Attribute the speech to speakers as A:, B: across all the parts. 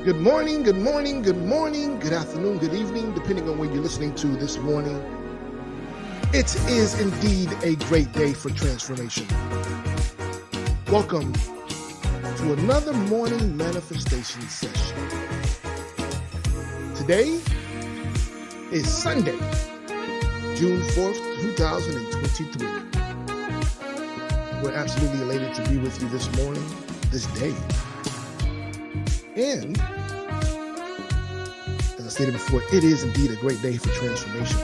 A: Good morning, good morning, good morning, good afternoon, good evening, depending on when you're listening to this morning. It is indeed a great day for transformation. Welcome to another morning manifestation session. Today is Sunday, June 4th, 2023. We're absolutely elated to be with you this morning, this day. And, as I stated before, it is indeed a great day for transformation.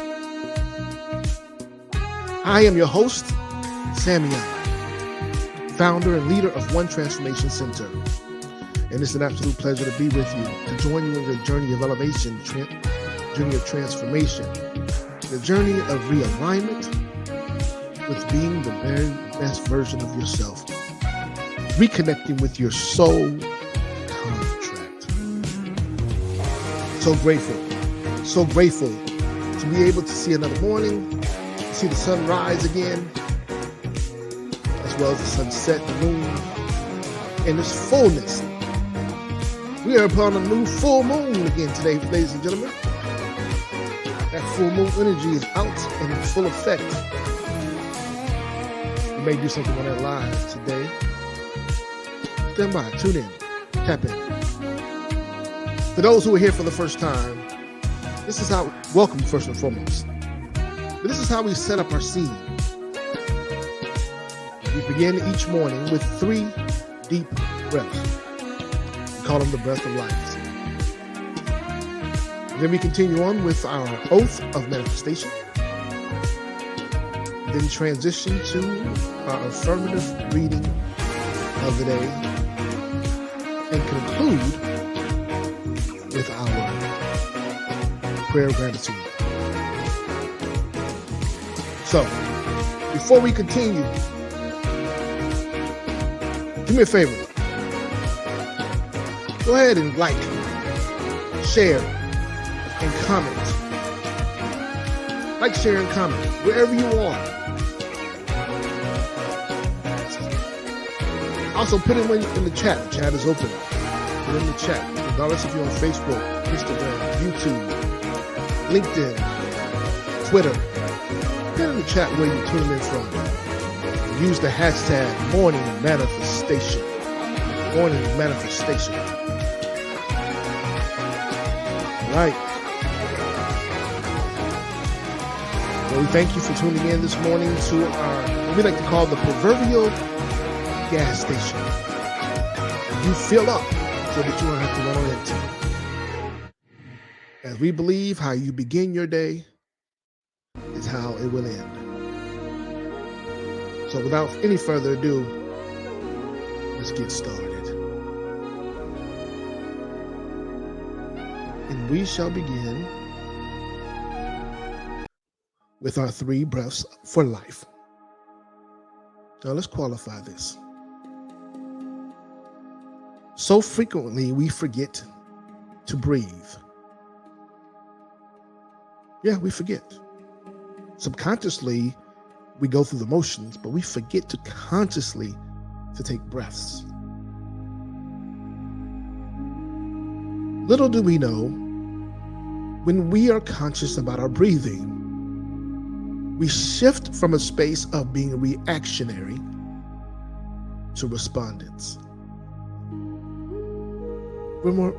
A: I am your host, Sammy Allen, founder and leader of One Transformation Center. And it's an absolute pleasure to be with you, to join you in your journey of elevation, journey of transformation, the journey of realignment with being the very best version of yourself, reconnecting with your soul contract. So grateful to be able to see another morning, to see the sun rise again, as well as the sunset, the moon, in its fullness. We are upon a new full moon again today, ladies and gentlemen. That full moon energy is out and in full effect. We may do something on that live today. Stand by, tune in, tap in. For those who are here for the first time, this is how, welcome first and foremost. But this is how we set up our scene. We begin each morning with 3 deep breaths. We call them the breath of life. Then we continue on with our oath of manifestation. Then transition to our affirmative reading of the day. And conclude with our prayer of gratitude. So, before we continue, do me a favor. Go ahead and like, share, and comment. Like, share, and comment wherever you are. Also, put it in the chat. The chat is open. Put it in the chat. Regardless if you're on Facebook, Instagram, YouTube, LinkedIn, Twitter. Put it in the chat where you tune in from. Use the hashtag morning manifestation. Morning manifestation. Right. Well, we thank you for tuning in this morning to our, what we like to call the proverbial gas station. You fill up so that you don't have to run on empty. As we believe how you begin your day is how it will end. So without any further ado, let's get started. And we shall begin with our 3 breaths for life. Now let's qualify this. So frequently we forget to breathe. Yeah, we forget. Subconsciously, we go through the motions, but we forget to consciously to take breaths. Little do we know, when we are conscious about our breathing, we shift from a space of being reactionary to respondents. We're more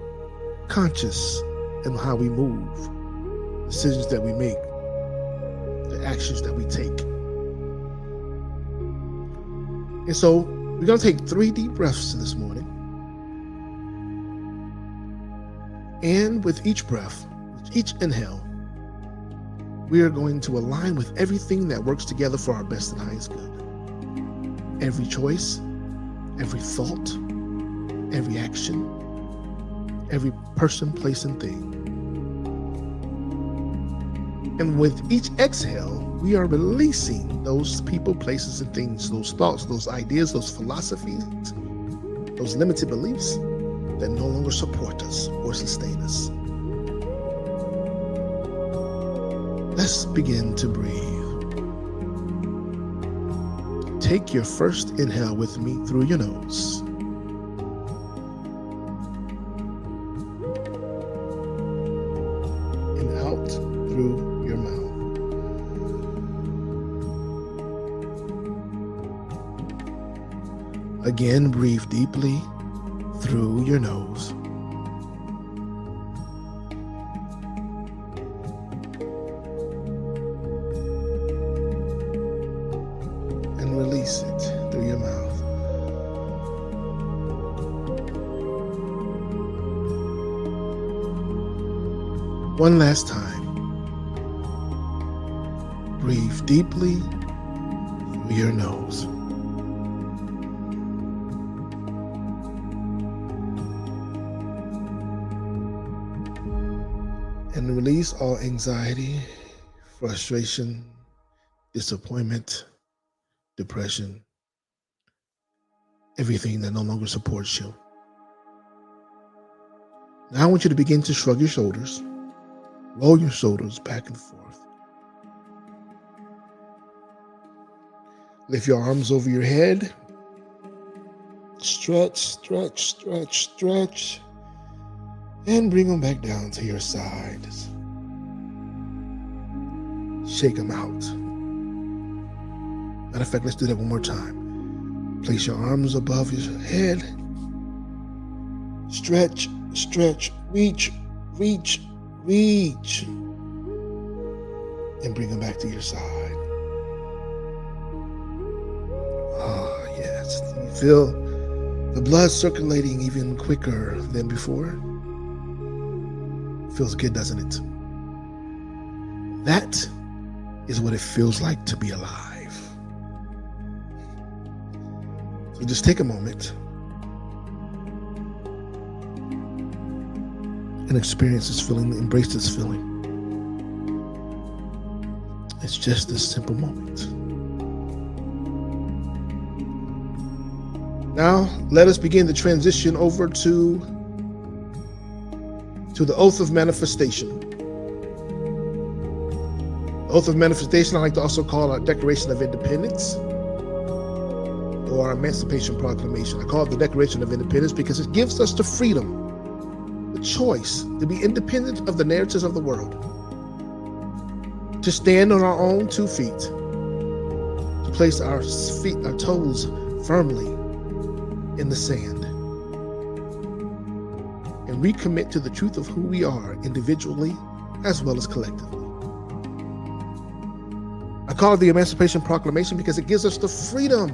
A: conscious in how we move, decisions that we make, the actions that we take. And so we're going to take 3 deep breaths this morning. And with each breath, with each inhale, we are going to align with everything that works together for our best and highest good. Every choice, every thought, every action, every person, place, and thing. And with each exhale, we are releasing those people, places, and things, those thoughts, those ideas, those philosophies, those limited beliefs that no longer support us or sustain us. Let's begin to breathe. Take your first inhale with me through your nose. Again, breathe deeply through your nose. And release it through your mouth. One last time. Breathe deeply through your nose. And release all anxiety, frustration, disappointment, depression, everything that no longer supports you. Now I want you to begin to shrug your shoulders, roll your shoulders back and forth. Lift your arms over your head. Stretch, stretch, stretch, stretch. And bring them back down to your sides. Shake them out. Matter of fact, let's do that one more time. Place your arms above your head. Stretch, stretch, reach, reach, reach. And bring them back to your side. Ah, yes. You feel the blood circulating even quicker than before? Feels good, doesn't it? That is what it feels like to be alive. So just take a moment and experience this feeling, embrace this feeling. It's just a simple moment. Now, let us begin the transition over to the oath of manifestation. The oath of manifestation I like to also call our Declaration of Independence or our Emancipation Proclamation. I call it the Declaration of Independence because it gives us the freedom, the choice to be independent of the narratives of the world, to stand on our own 2 feet, to place our toes firmly in the sand, and recommit to the truth of who we are individually as well as collectively. I call it the Emancipation Proclamation because it gives us the freedom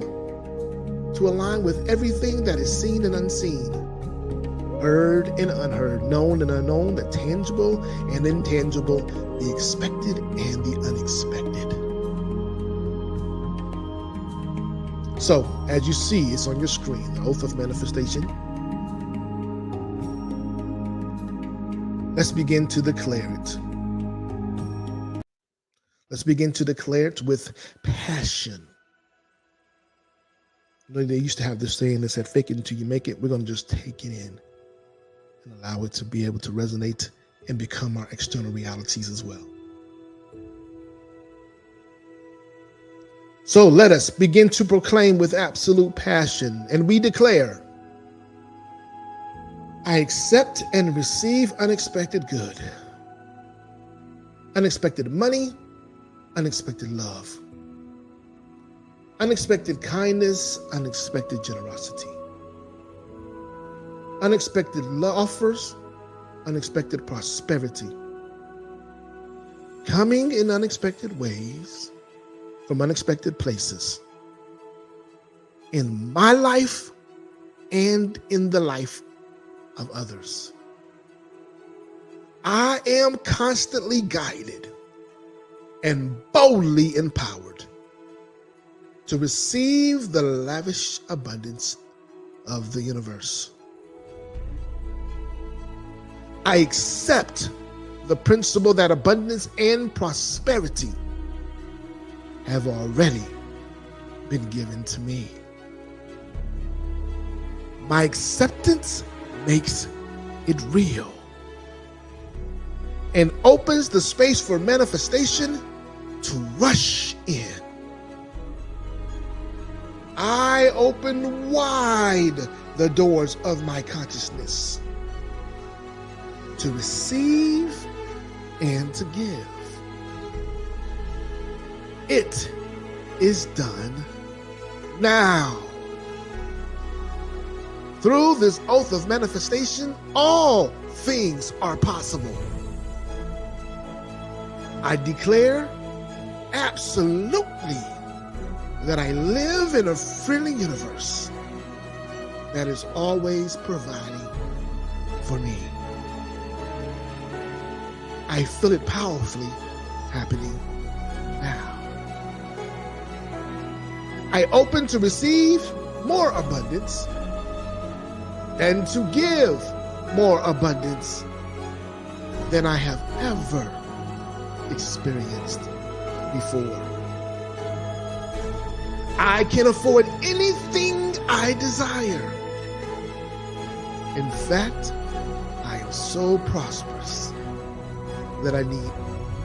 A: to align with everything that is seen and unseen, heard and unheard, known and unknown, the tangible and intangible, the expected and the unexpected. So, as you see, it's on your screen, the Oath of Manifestation. Let's begin to declare it. Let's begin to declare it with passion. You know, they used to have this saying that said, fake it until you make it. We're going to just take it in and allow it to be able to resonate and become our external realities as well. So let us begin to proclaim with absolute passion, and we declare, I accept and receive unexpected good, unexpected money, unexpected love, unexpected kindness, unexpected generosity, unexpected offers, unexpected prosperity, coming in unexpected ways from unexpected places in my life and in the life of others. I am constantly guided and boldly empowered to receive the lavish abundance of the universe. I accept the principle that abundance and prosperity have already been given to me. My acceptance makes it real and opens the space for manifestation to rush in. I open wide the doors of my consciousness to receive and to give. It is done now. Through this oath of manifestation, all things are possible. I declare absolutely that I live in a friendly universe that is always providing for me. I feel it powerfully happening now. I open to receive more abundance and to give more abundance than I have ever experienced before. I can afford anything I desire. In fact, I am so prosperous that I need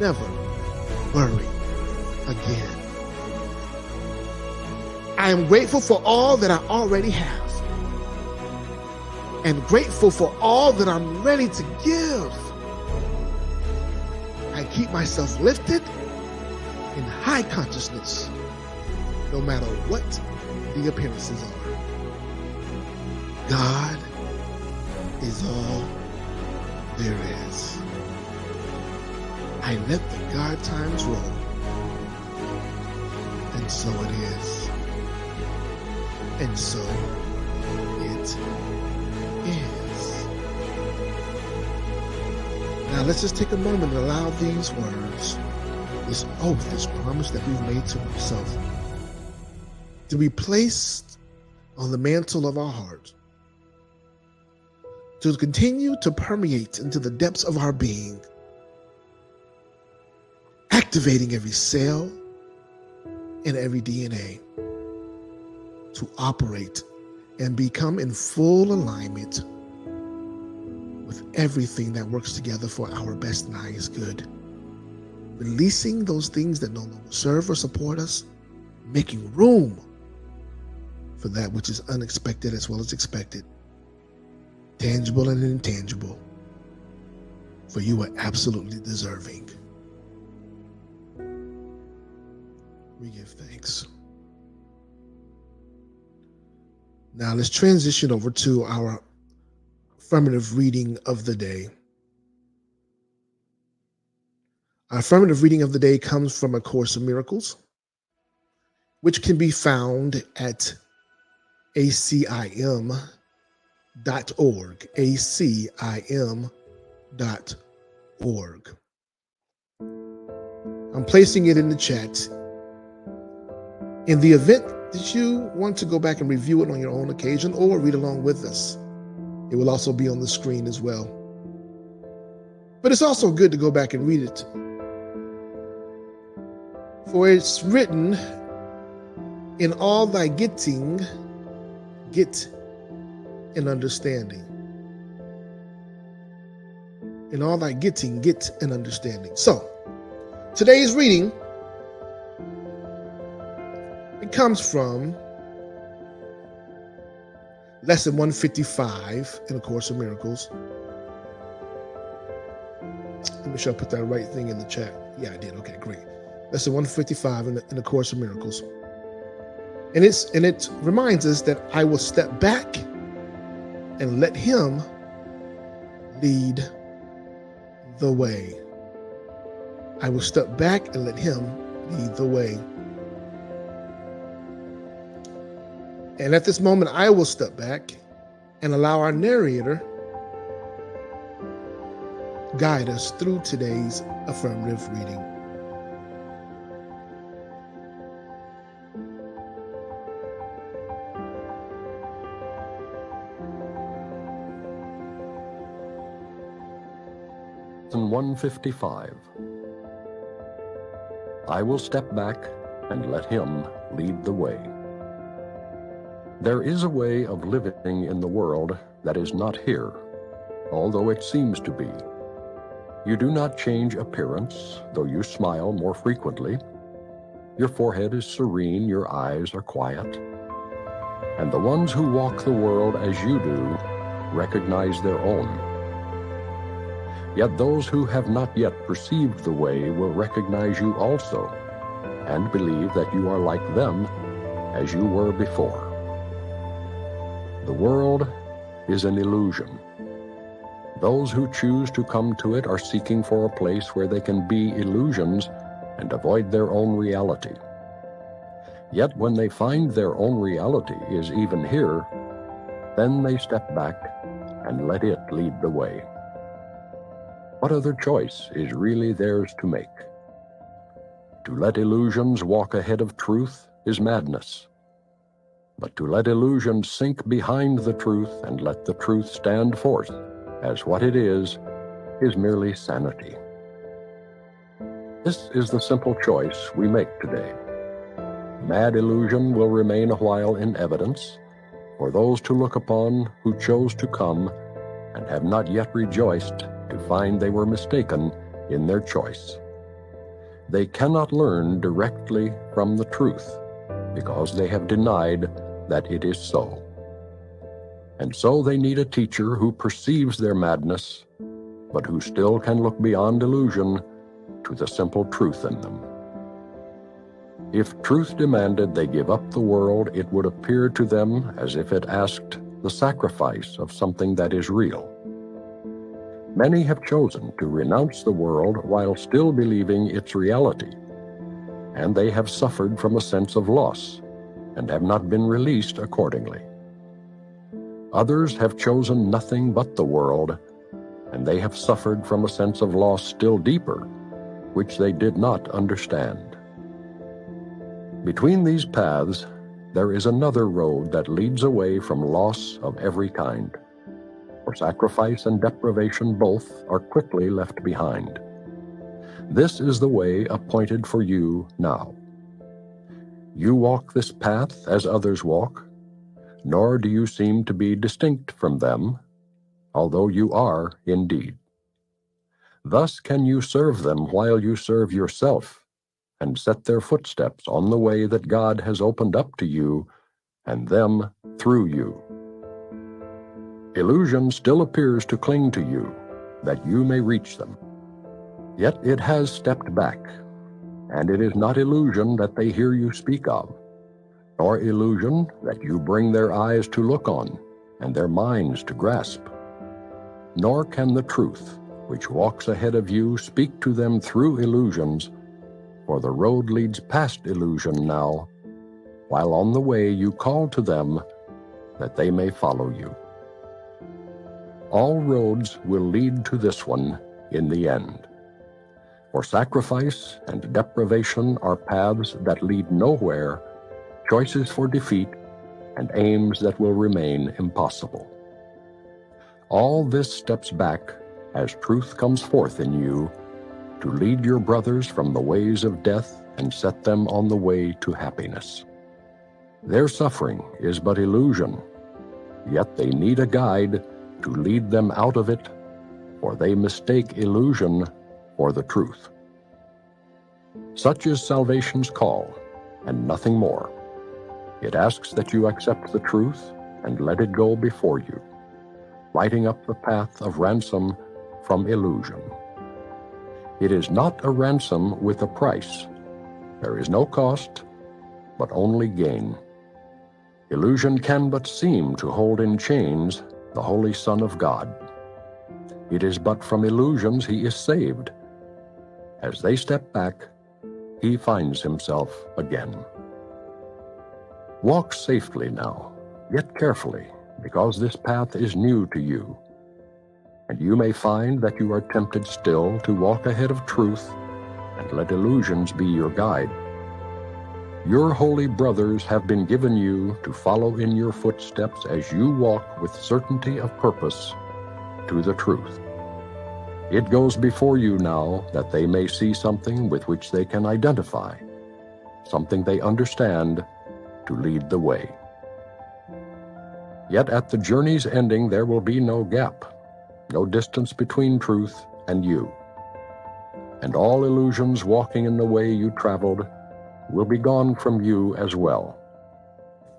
A: never worry again. I am grateful for all that I already have and grateful for all that I'm ready to give. I keep myself lifted in high consciousness, no matter what the appearances are. God is all there is. I let the God times roll, and so it is, and so it is. Now let's just take a moment and allow these words, this oath, this promise that we've made to ourselves, to be placed on the mantle of our heart, to continue to permeate into the depths of our being, activating every cell and every DNA to operate and become in full alignment with everything that works together for our best and highest good. Releasing those things that no longer serve or support us, making room for that which is unexpected as well as expected, tangible and intangible, for you are absolutely deserving. We give thanks. Now let's transition over to our affirmative reading of the day. Our affirmative reading of the day comes from A Course in Miracles, which can be found at acim.org, acim.org. I'm placing it in the chat. In the event that you want to go back and review it on your own occasion or read along with us, it will also be on the screen as well. But it's also good to go back and read it. For it's written, in all thy getting, get an understanding. In all thy getting, get an understanding. So, today's reading, it comes from lesson 155 in A Course in Miracles. Let me sure I put that right thing in the chat. Yeah, I did. Okay, great. Lesson 155 in A Course in Miracles. And it reminds us that I will step back and let him lead the way. I will step back and let him lead the way. And at this moment, I will step back and allow our narrator guide us through today's affirmative reading.
B: Lesson 155. I will step back and let him lead the way. There is a way of living in the world that is not here, although it seems to be. You do not change appearance, though you smile more frequently. Your forehead is serene, your eyes are quiet. And the ones who walk the world as you do recognize their own. Yet those who have not yet perceived the way will recognize you also, and believe that you are like them as you were before. The world is an illusion. Those who choose to come to it are seeking for a place where they can be illusions and avoid their own reality. Yet when they find their own reality is even here, then they step back and let it lead the way. What other choice is really theirs to make? To let illusions walk ahead of truth is madness. But to let illusions sink behind the truth and let the truth stand forth as what it is merely sanity. This is the simple choice we make today. Mad illusion will remain a while in evidence for those to look upon who chose to come and have not yet rejoiced to find they were mistaken in their choice. They cannot learn directly from the truth because they have denied that it is so. And so they need a teacher who perceives their madness, but who still can look beyond illusion to the simple truth in them. If truth demanded they give up the world, it would appear to them as if it asked the sacrifice of something that is real. Many have chosen to renounce the world while still believing its reality, and they have suffered from a sense of loss and have not been released accordingly. Others have chosen nothing but the world, and they have suffered from a sense of loss still deeper, which they did not understand. Between these paths, there is another road that leads away from loss of every kind, for sacrifice and deprivation both are quickly left behind. This is the way appointed for you now. You walk this path as others walk, nor do you seem to be distinct from them, although you are indeed. Thus can you serve them while you serve yourself, and set their footsteps on the way that God has opened up to you, and them through you. Illusion still appears to cling to you, that you may reach them. Yet it has stepped back, and it is not illusion that they hear you speak of, nor illusion that you bring their eyes to look on, and their minds to grasp. Nor can the truth, which walks ahead of you, speak to them through illusions, for the road leads past illusion now, while on the way you call to them that they may follow you. All roads will lead to this one in the end. For sacrifice and deprivation are paths that lead nowhere, choices for defeat, and aims that will remain impossible. All this steps back as truth comes forth in you to lead your brothers from the ways of death and set them on the way to happiness. Their suffering is but illusion, yet they need a guide to lead them out of it, for they mistake illusion for the truth. Such is salvation's call, and nothing more. It asks that you accept the truth and let it go before you, lighting up the path of ransom from illusion. It is not a ransom with a price. There is no cost, but only gain. Illusion can but seem to hold in chains the Holy Son of God. It is but from illusions he is saved. As they step back, he finds himself again. Walk safely now, yet carefully, because this path is new to you. And you may find that you are tempted still to walk ahead of truth and let illusions be your guide. Your holy brothers have been given you to follow in your footsteps as you walk with certainty of purpose to the truth. It goes before you now that they may see something with which they can identify, something they understand to lead the way. Yet at the journey's ending there will be no gap, no distance between truth and you. And all illusions walking in the way you traveled will be gone from you as well.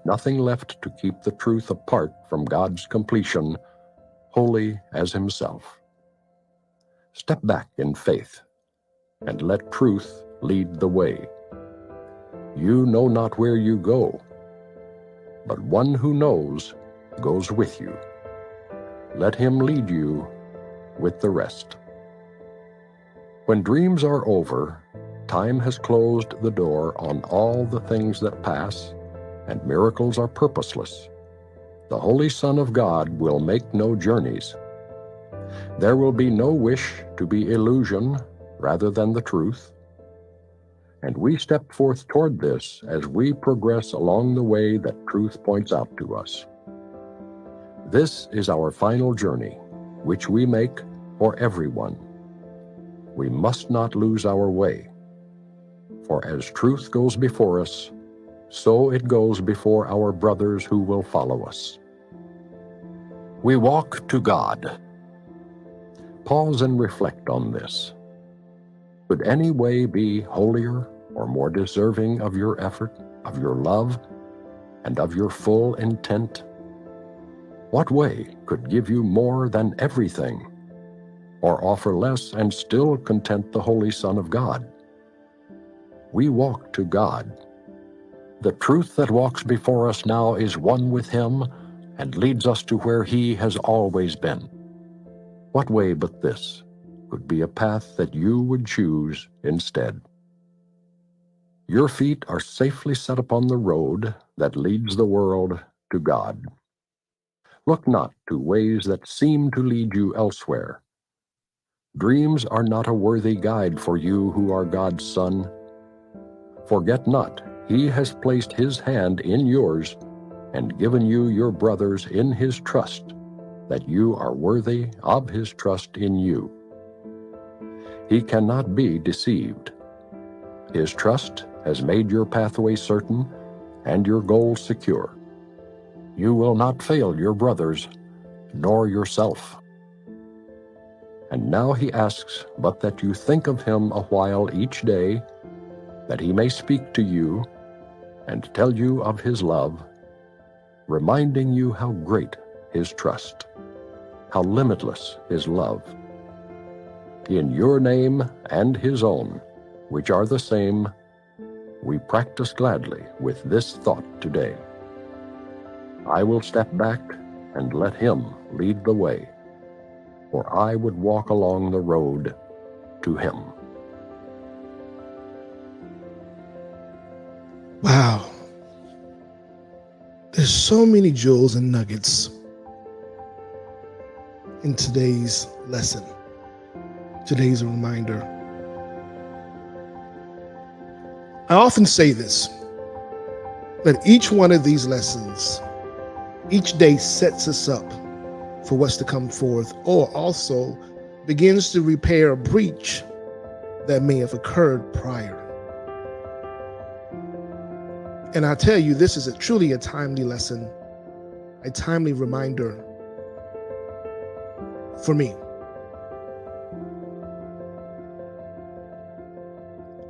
B: Nothing left to keep the truth apart from God's completion, holy as himself. Step back in faith and let truth lead the way. You know not where you go, but one who knows goes with you. let him lead you with the rest. When dreams are over, time has closed the door on all the things that pass, and miracles are purposeless. The Holy Son of God will make no journeys. There will be no wish to be illusion rather than the truth. And we step forth toward this as we progress along the way that truth points out to us. This is our final journey, which we make for everyone. We must not lose our way, for as truth goes before us, so it goes before our brothers who will follow us. We walk to God. Pause and reflect on this. Could any way be holier or more deserving of your effort, of your love, and of your full intent? What way could give you more than everything, or offer less and still content the Holy Son of God? We walk to God. The truth that walks before us now is one with Him and leads us to where He has always been. What way but this could be a path that you would choose instead? Your feet are safely set upon the road that leads the world to God. Look not to ways that seem to lead you elsewhere. Dreams are not a worthy guide for you who are God's son. Forget not, He has placed His hand in yours and given you your brothers in His trust, that you are worthy of His trust in you. He cannot be deceived. His trust has made your pathway certain and your goals secure. You will not fail your brothers, nor yourself. And now He asks but that you think of Him a while each day, that He may speak to you and tell you of His love, reminding you how great His trust, how limitless His love. In your name and His own, which are the same, we practice gladly with this thought today. I will step back and let Him lead the way, for I would walk along the road to Him.
A: Wow. There's so many jewels and nuggets in today's lesson, today's reminder. I often say this, that each one of these lessons, each day sets us up for what's to come forth, or also begins to repair a breach that may have occurred prior. And I tell you, this is truly a timely lesson, a timely reminder for me.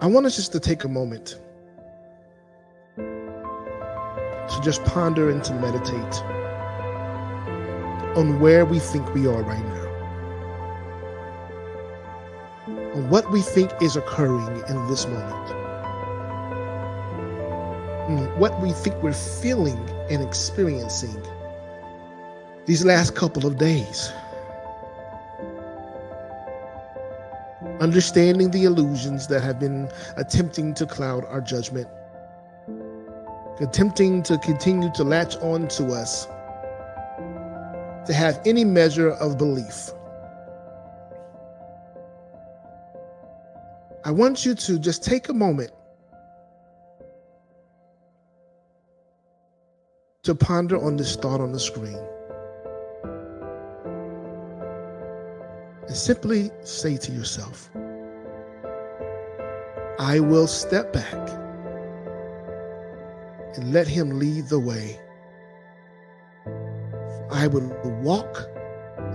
A: I want us just to take a moment to just ponder and to meditate on where we think we are right now, on what we think is occurring in this moment, what we think we're feeling and experiencing these last couple of days. Understanding the illusions that have been attempting to cloud our judgment, attempting to continue to latch on to us, to have any measure of belief. I want you to just take a moment to ponder on this thought on the screen and simply say to yourself, I will step back and let Him lead the way. I will walk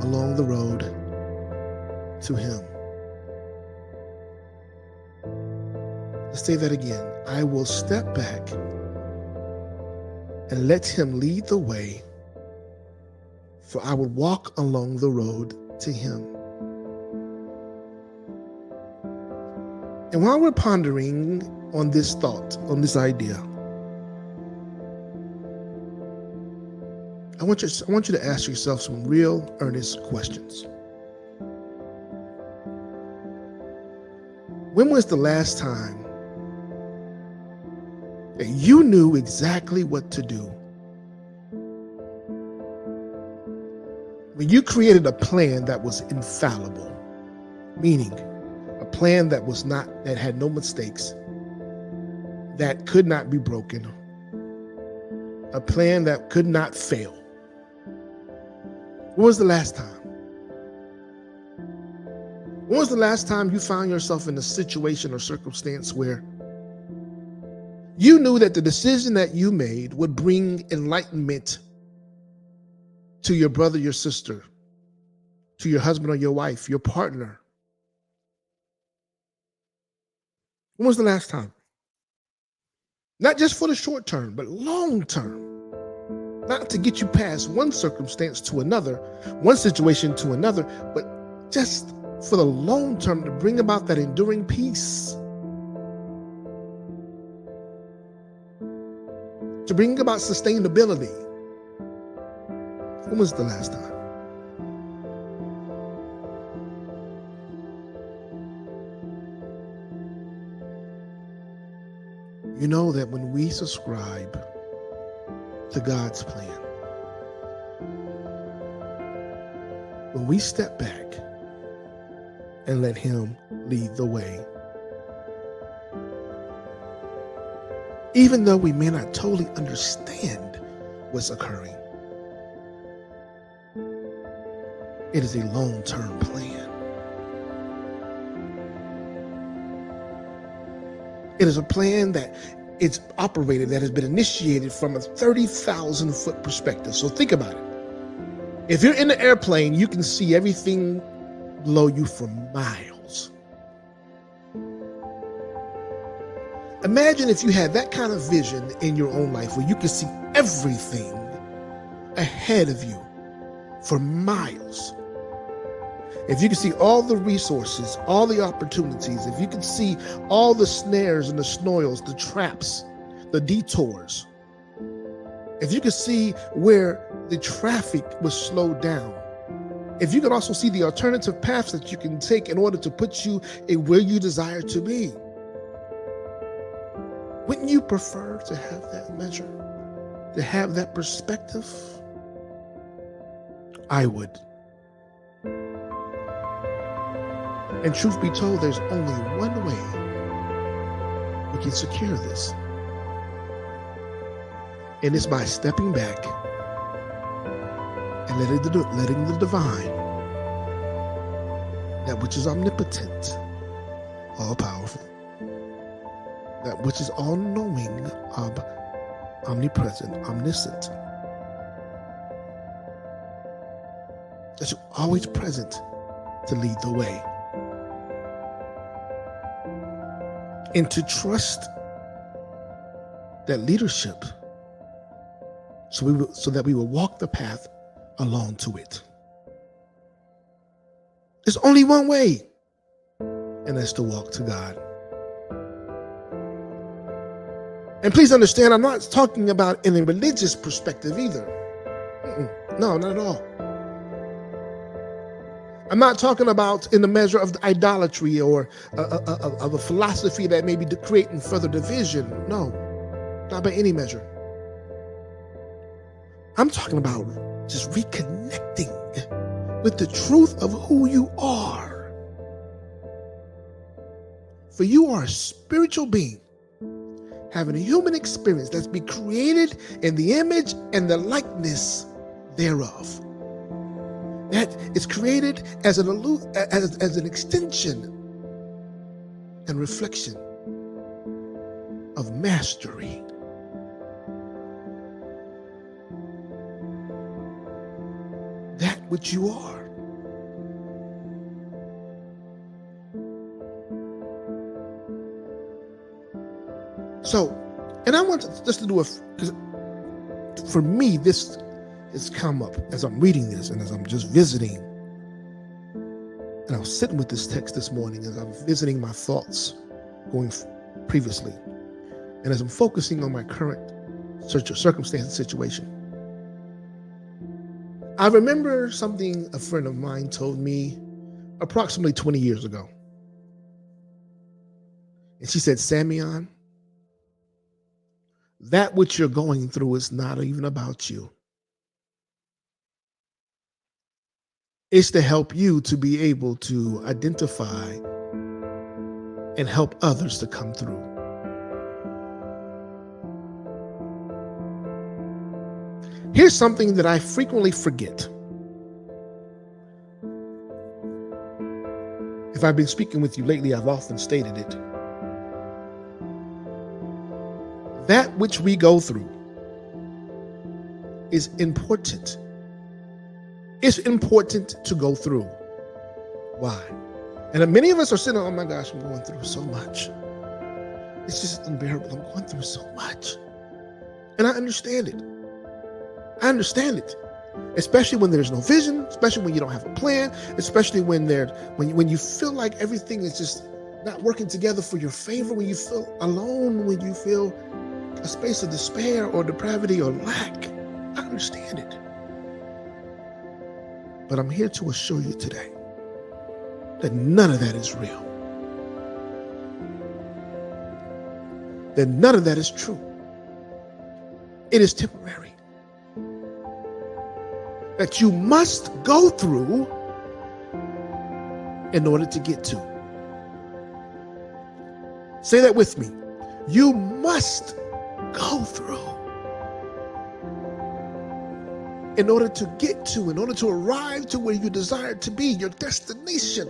A: along the road to Him. Let's say that again. I will step back and let Him lead the way, for I will walk along the road to Him. And while we're pondering on this thought, on this idea, I want you to ask yourself some real, earnest questions. When was the last time that you knew exactly what to do? When you created a plan that was infallible, meaning a plan that had no mistakes, that could not be broken, a plan that could not fail. When was the last time? When was the last time you found yourself in a situation or circumstance where you knew that the decision that you made would bring enlightenment to your brother, your sister, to your husband or your wife, your partner? When was the last time? Not just for the short term, but long term. Not to get you past one circumstance to another, one situation to another, but just for the long term, to bring about that enduring peace, to bring about sustainability. When was the last time? You know that when we subscribe to God's plan, when we step back and let Him lead the way, even though we may not totally understand what's occurring, it is a long-term plan. It is a plan that it's operated, that has been initiated from a 30,000 foot perspective. So think about it. If you're in the airplane, you can see everything below you for miles. Imagine if you had that kind of vision in your own life where you could see everything ahead of you for miles. If you could see all the resources, all the opportunities, if you could see all the snares and the snoils, the traps, the detours, if you could see where the traffic was slowed down, if you could also see the alternative paths that you can take in order to put you in where you desire to be, wouldn't you prefer to have that measure, to have that perspective? I would. And truth be told, there's only one way we can secure this. And it's by stepping back and letting the divine, that which is omnipotent, all powerful, that which is all knowing, omnipresent, omniscient, that's always present to lead the way. And to trust that leadership so that we will walk the path along to it. There's only one way, and that's to walk to God. And please understand, I'm not talking about in a religious perspective either. No, not at all. I'm not talking about in the measure of the idolatry or of a philosophy that may be creating further division. No, not by any measure. I'm talking about just reconnecting with the truth of who you are. For you are a spiritual being having a human experience that's been created in the image and the likeness thereof. That is created as an extension and reflection of mastery. That which you are. So, and I want just to do because for me, this has come up as I'm reading this and as I'm just visiting. And I was sitting with this text this morning as I'm visiting my thoughts going previously. And as I'm focusing on my current circumstance and situation, I remember something a friend of mine told me approximately 20 years ago. And she said, Samion, that which you're going through is not even about you. It's to help you to be able to identify and help others to come through. Here's something that I frequently forget. If I've been speaking with you lately, I've often stated it. That which we go through is important. It's important to go through. Why? And many of us are sitting, oh my gosh, I'm going through so much. It's just unbearable. I'm going through so much. And I understand it. I understand it. Especially when there's no vision, especially when you don't have a plan, especially when you feel like everything is just not working together for your favor, when you feel alone, when you feel a space of despair or depravity or lack. I understand it. But I'm here to assure you today that none of that is real. That none of that is true. It is temporary. That you must go through in order to get to. Say that with me. You must go through in order to get to, in order to arrive to where you desire to be, your destination.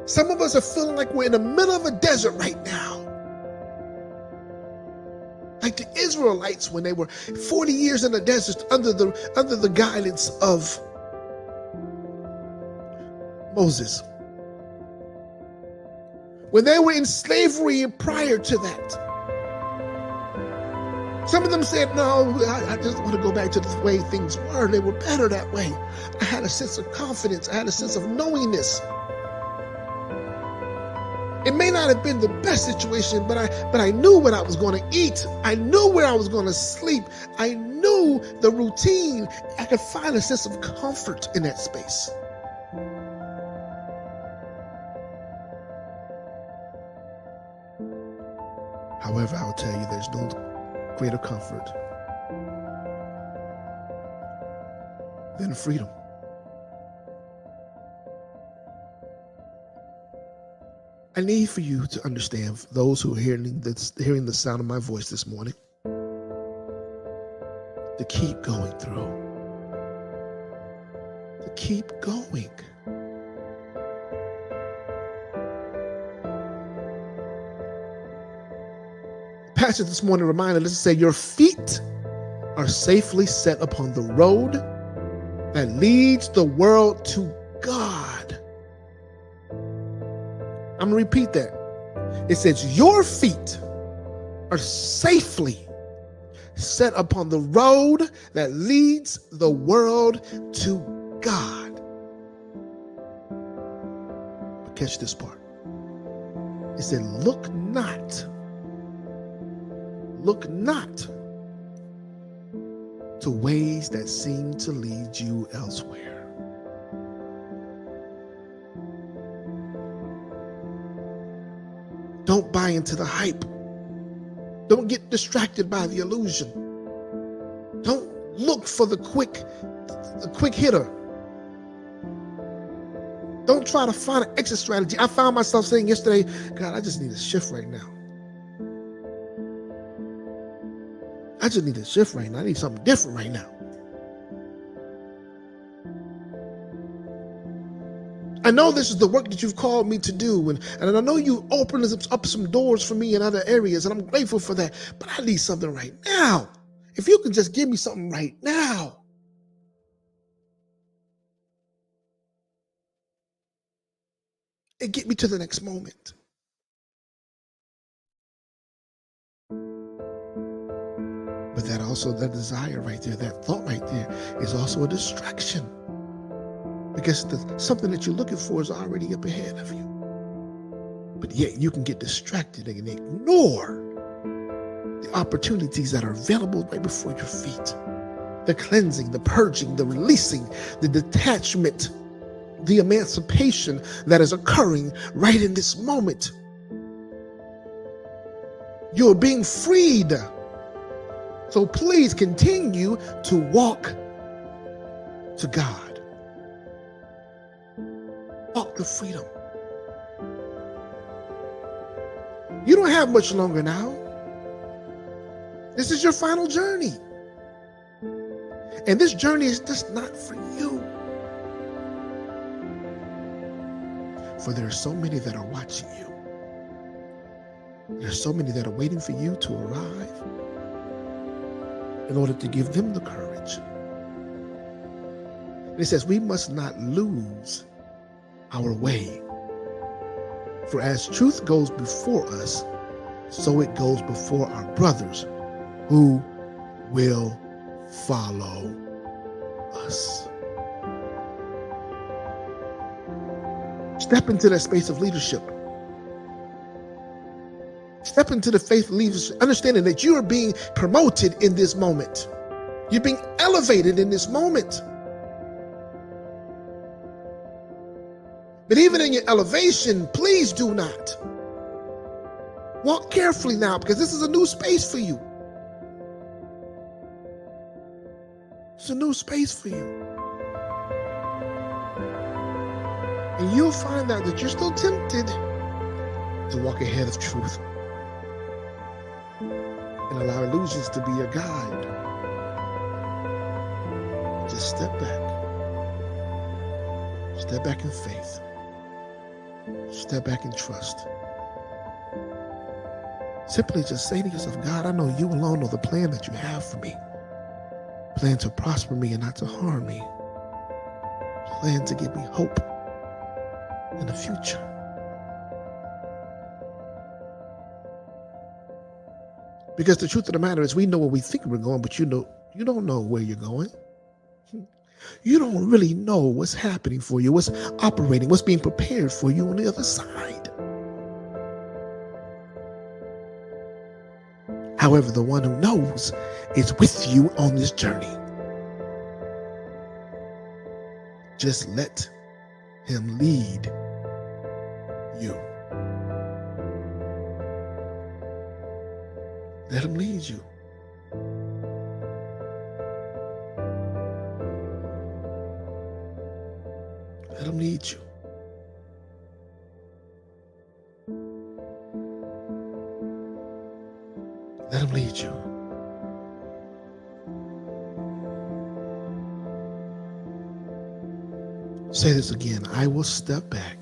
A: Some of us are feeling like we're in the middle of a desert right now. Like the Israelites when they were 40 years in the desert under the guidance of Moses. When they were in slavery prior to that. Some of them said, no, I just want to go back to the way things were. They were better that way. I had a sense of confidence. I had a sense of knowingness. It may not have been the best situation, but I knew what I was going to eat. I knew where I was going to sleep. I knew the routine. I could find a sense of comfort in that space. However, I will tell you there's no greater comfort than freedom. I need for you to understand, for those who are hearing the sound of my voice this morning, to keep going through. To keep going. The passage this morning reminded us to say, your feet are safely set upon the road that leads the world to God. I'm going to repeat that. It says, your feet are safely set upon the road that leads the world to God. But catch this part. It said, look not to ways that seem to lead you elsewhere. Don't buy into the hype. Don't get distracted by the illusion. Don't look for the quick hitter. Don't try to find an exit strategy. I found myself saying yesterday, God, I just need a shift right now. I just need a shift right now. I need something different right now. I know this is the work that you've called me to do, and I know you opened up some doors for me in other areas, and I'm grateful for that, but I need something right now. If you can just give me something right now. And get me to the next moment. But that desire right there, that thought right there is also a distraction. Because something that you're looking for is already up ahead of you. But yet you can get distracted and ignore the opportunities that are available right before your feet. the cleansing, the purging, the releasing, the detachment, the emancipation that is occurring right in this moment. You're being freed. So please continue to walk to God. Walk to freedom. You don't have much longer now. This is your final journey. And this journey is just not for you. For there are so many that are watching you. There are so many that are waiting for you to arrive in order to give them the courage. And it says we must not lose our way. For as truth goes before us, so it goes before our brothers who will follow us. Step into that space of leadership. Step into the faith of leadership, understanding that you are being promoted in this moment. You're being elevated in this moment. But even in your elevation, please do not. Walk carefully now, because this is a new space for you. It's a new space for you. And you'll find out that you're still tempted to walk ahead of truth and allow illusions to be your guide. Just step back. Step back in faith. Step back in trust. Simply just say to yourself, God, I know you alone know the plan that you have for me. Plan to prosper me and not to harm me. Plan to give me hope in the future. Because the truth of the matter is we know where we think we're going, but you don't know where you're going. You don't really know what's happening for you, what's operating, what's being prepared for you on the other side. However, the one who knows is with you on this journey. Just let him lead you. Let him lead you. Let him lead you. Let him lead you. Say this again. I will step back.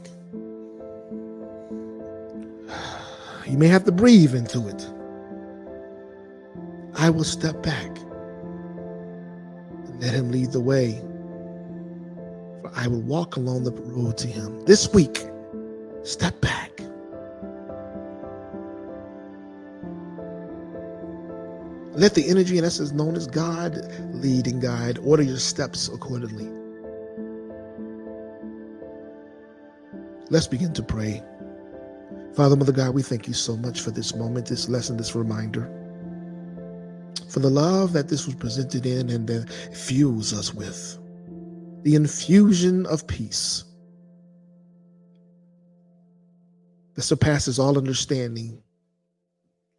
A: You may have to breathe into it. I will step back and let him lead the way. For I will walk along the road to him. This week, step back. Let the energy in essence known as God lead and guide. Order your steps accordingly. Let's begin to pray. Father, Mother God, we thank you so much for this moment, this lesson, this reminder, for the love that this was presented in and that fuels us with, the infusion of peace that surpasses all understanding.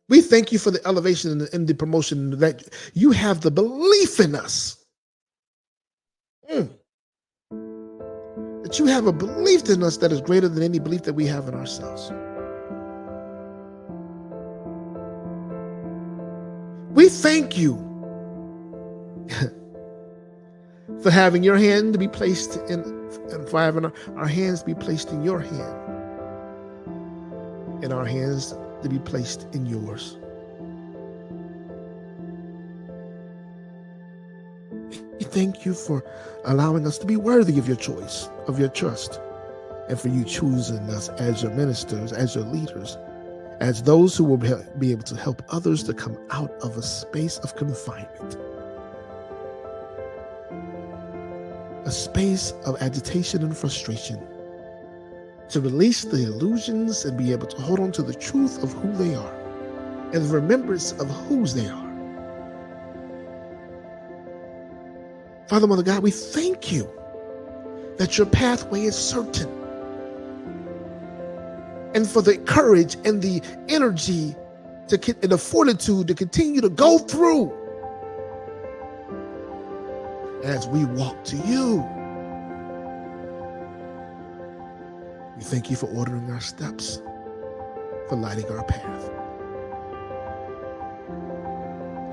A: We thank you for the elevation and the promotion that you have the belief in us. That you have a belief in us that is greater than any belief that we have in ourselves. We thank you for having your hand to be placed in, and for having our hands to be placed in your hand, and our hands to be placed in yours. We thank you for allowing us to be worthy of your choice, of your trust, and for you choosing us as your ministers, as your leaders, as those who will be able to help others to come out of a space of confinement, a space of agitation and frustration, to release the illusions and be able to hold on to the truth of who they are and the remembrance of whose they are. Father, Mother God, we thank you that your pathway is certain, and for the courage and the energy and the fortitude to continue to go through as we walk to you. We thank you for ordering our steps, for lighting our path,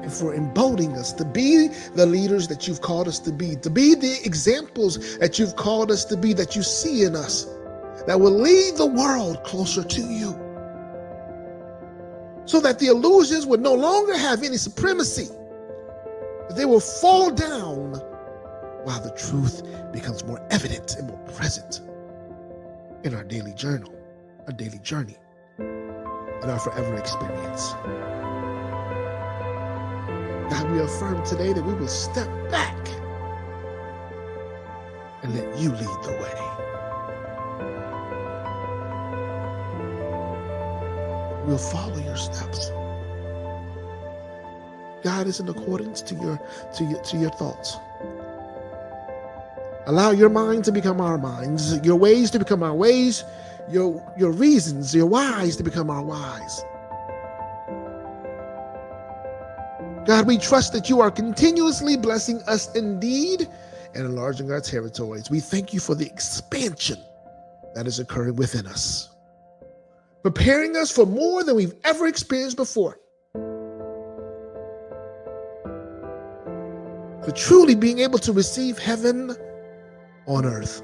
A: and for emboldening us to be the leaders that you've called us to be the examples that you've called us to be, that you see in us, that will lead the world closer to you, so that the illusions would no longer have any supremacy, that they will fall down while the truth becomes more evident and more present in our daily journey, in our forever experience. God, we affirm today that we will step back and let you lead the way. We'll follow your steps. God is in accordance to your thoughts. Allow your mind to become our minds, your ways to become our ways, your reasons, your whys to become our whys. God, we trust that you are continuously blessing us indeed and enlarging our territories. We thank you for the expansion that is occurring within us, preparing us for more than we've ever experienced before, for truly being able to receive heaven on earth.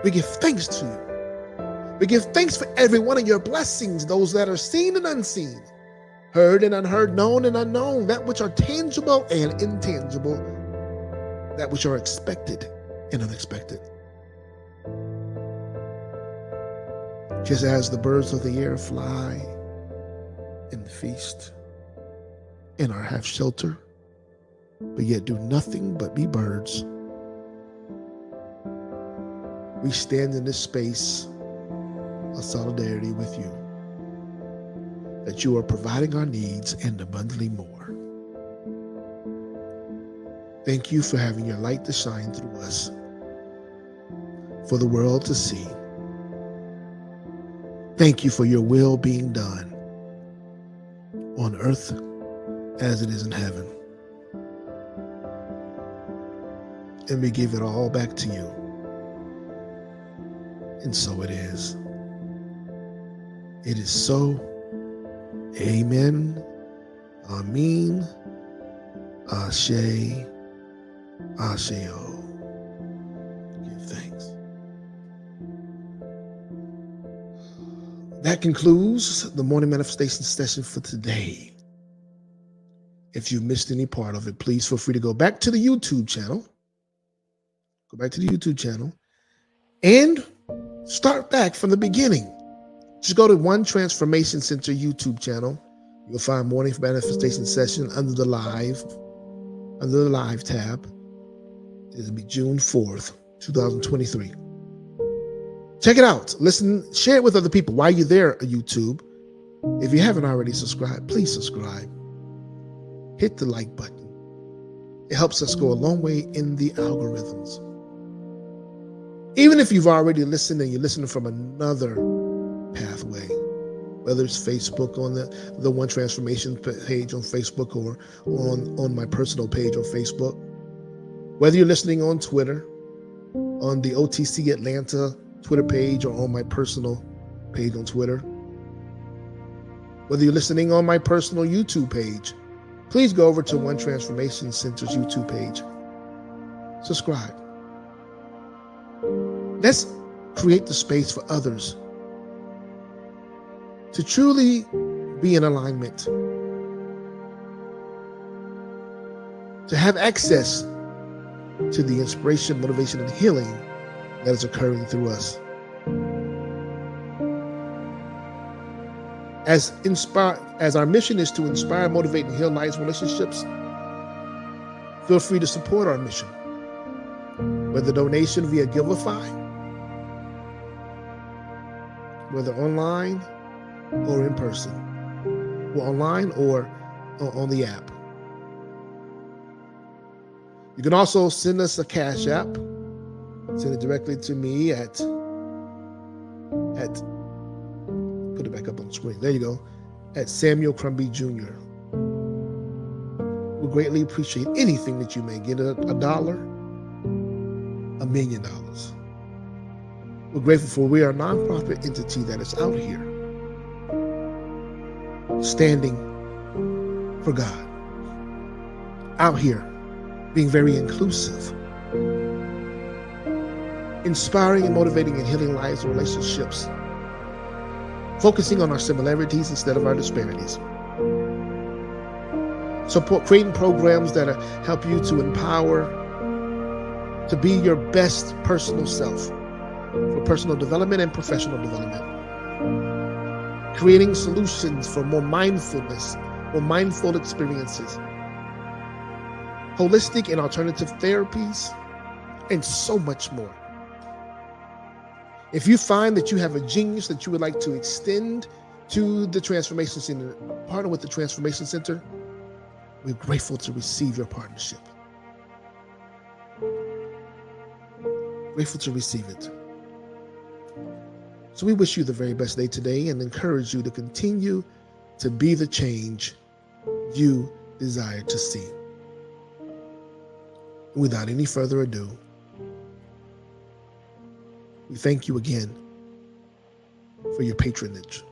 A: We give thanks to you. We give thanks for every one of your blessings, those that are seen and unseen, heard and unheard, known and unknown, that which are tangible and intangible, that which are expected and unexpected. Just as the birds of the air fly and feast and are half shelter, but yet do nothing but be birds, we stand in this space of solidarity with you, that you are providing our needs and abundantly more. Thank you for having your light to shine through us, for the world to see. Thank you for your will being done on earth as it is in heaven. And we give it all back to you. And so it is. It is so. Amen. Amen. Ashe. Asheo. Give thanks. That concludes the morning manifestation session for today. If you missed any part of it, please feel free to go back to the YouTube channel. Go back to the YouTube channel and start back from the beginning. Just go to One Transformation Center YouTube channel. You'll find morning manifestation session under the live tab. It'll be June 4th, 2023. Check it out. Listen, share it with other people while you're there on YouTube. If you haven't already subscribed, please subscribe. Hit the like button. It helps us go a long way in the algorithms. Even if you've already listened and you're listening from another pathway, whether it's Facebook on the One Transformation page on Facebook or on my personal page on Facebook, whether you're listening on Twitter, on the OTC Atlanta Twitter page or on my personal page on Twitter, whether you're listening on my personal YouTube page, please go over to One Transformation Center's YouTube page. Subscribe. Let's create the space for others to truly be in alignment, to have access to the inspiration, motivation, and healing that is occurring through us. As our mission is to inspire, motivate, and heal lives, relationships, feel free to support our mission, whether donation via Giveify, whether online or in person, or online or on the app. You can also send us a Cash App. Send it directly to me at put it back up on the screen. There you go. At Samuel Crumby Jr. We'll greatly appreciate anything that you may get. $1, $1 million. We're grateful for we are a nonprofit entity that is out here standing for God, out here being very inclusive, inspiring and motivating and healing lives and relationships, focusing on our similarities instead of our disparities. Support creating programs that help you to empower, to be your best personal self for personal development and professional development. Creating solutions for more mindfulness, more mindful experiences, holistic and alternative therapies, and so much more. If you find that you have a genius that you would like to extend to the Transformation Center, partner with the Transformation Center, we're grateful to receive your partnership. Grateful to receive it. So we wish you the very best day today and encourage you to continue to be the change you desire to see. Without any further ado, we thank you again for your patronage,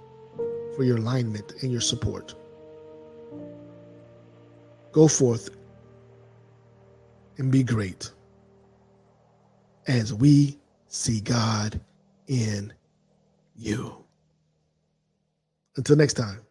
A: for your alignment and your support. Go forth and be great as we see God in you. Until next time.